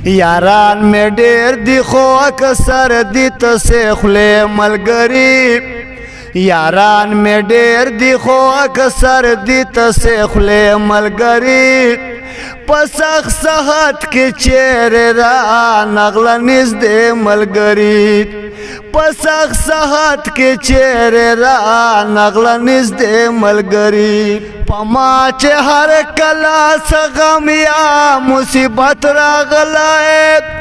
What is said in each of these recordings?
یاران می ډیر دی خو اکثر دی تسې خولې ملګري یاران می ډیر دی خو اکثر دی تسې خولې ملګري پسخ صحت کې چیرې را نغله نږدې ملګري پسخ صحت کې چیرې را نغله نږدې ملګري پما چې هر کله څه غم یا مصیبت راغلی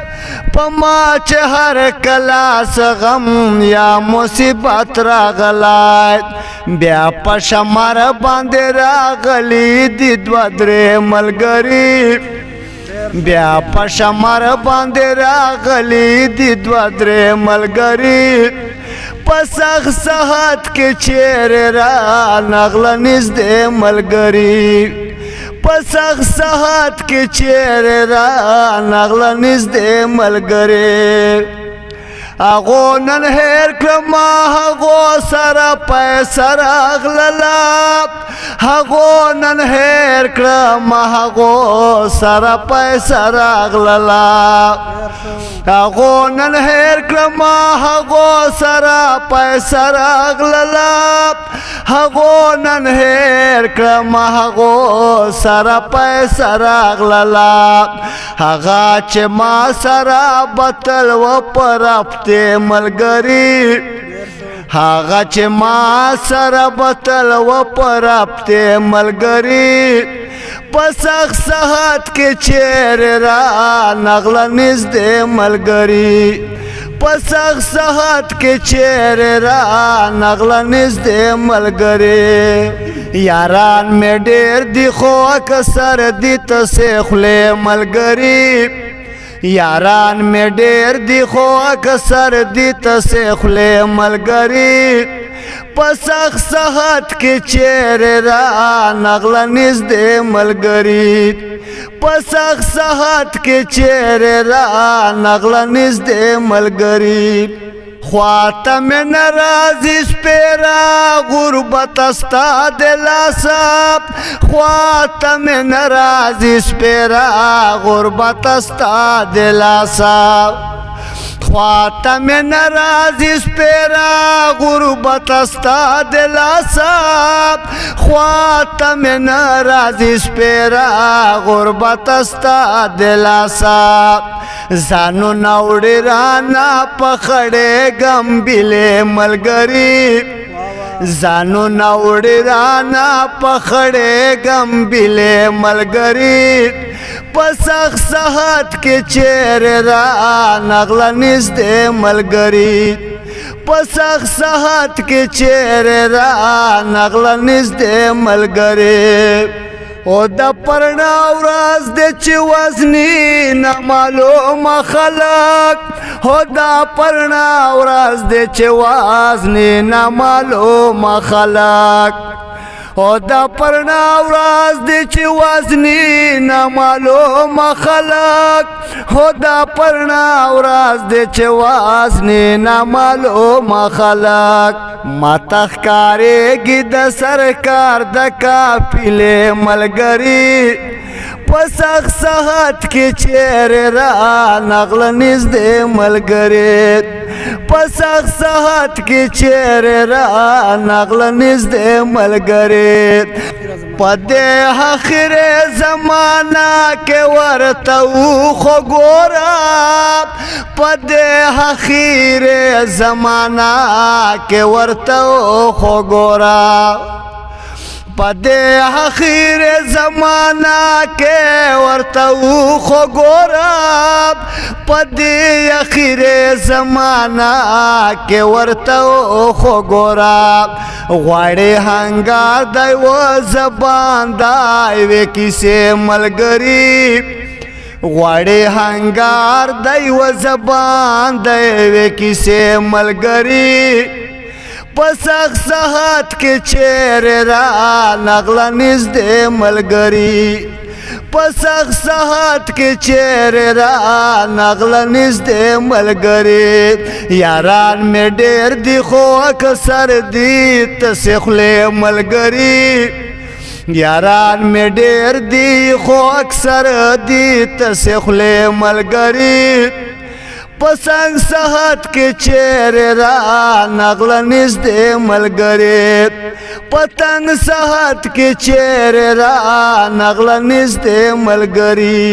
پما چې هر کله څه غم یا مصیبت راغلی بیا په شمار باندې راغلی دي دوه درې ملګري بیا په شمار باندې راغلی دي دوه درې ملګري پسخ صحت کې چیرې را نغله نږدې ملګري پسخ صحت کې چیرې را نغله نږدې ملګري هغو نن هېر کړم هغو سره پیسه راغلله هغو نن هېر کړم هغو سره پیسه راغلله هغو نن هېر کړم هغو سره پیسه راغلله هغو نن هېر کړم هغو سره پیسه راغلله هغه چې ما سره بتل و پرفت ملګري هغه چې ما سره بتل و پرفت ملګري پسخ صحت کې چیرې را نغله نږدې ملګري پسخ صحت کې چیرې را نغله نږدې ملګري یاران مې ډېر دي خو اکثر دي تسې خولې ملګري یاران می ډیر دی خو اکثر دی تسې خولې ملګري پسخ صحت کې چیرې را نغله نږدې ملګري پسخ صحت کې چیرې را نغله نږدې ملګري خواته مې ناراضي سپېره غربت ستا د لاسه خواته مې ناراضي سپېره غربت ستا د لاسه خواته مې ناراضي سپېره غربت ستا د لاسه خواته مې ناراضي سپېره غربت ستا د لاسه ځانو نوړې رانا پخړې ګمبلې ملګري ځانو نوړې رانا پخړې ګمبلې ملګري پسخ صحت کې چیرې را نغله نږدې ملګري پسخ صحت کې چیرې را نغله نږدې ملګري او د پرنا ورځ د چې وزنی نامعلومه خلک او د پرنا ورځ د چې وزنی نامعلومه خلک او د پرنا ورځ د چې وزنی نامعلومه خلک او د پرنا ورځ د چې وزنی نامعلومه خلک ماته ښکارېږي د سرکار د قافلې ملګري پسخ صحت کې چیرې را نغله نږدې ملګري پسخ صحت کې چیرې را نغله نږدې ملګري په دې آخر زمانه کې ورته خو ګوره په دې آخر زمانه کې ورته خو ګوره په دې آخر زمانه کې ورته خو ګوره په دې آخر زمانه کې ورته خو ګوره غواړي هنګار دی و زبان دی وې کیسې ملګري غواړي هنګار دی و زبان دی وې کیسې ملګري پسخ صحت کې چیرې را نغله نږدې ملګري پسخ صحت کې چیرې را نغله نږدې ملګري یاران مې ډېر دي خو اکثر دي تسې خولې ملګري یاران می ډیر دی خو اکثر دی تسې خولې ملګري پسنګ صحت کې چیرې را نغله نږدې ملګري پتنګ صحت کې چیرې را نغله نږدې ملګري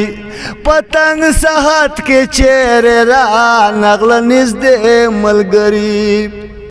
پتنګ صحت کې چیرې را نغله نږدې ملګري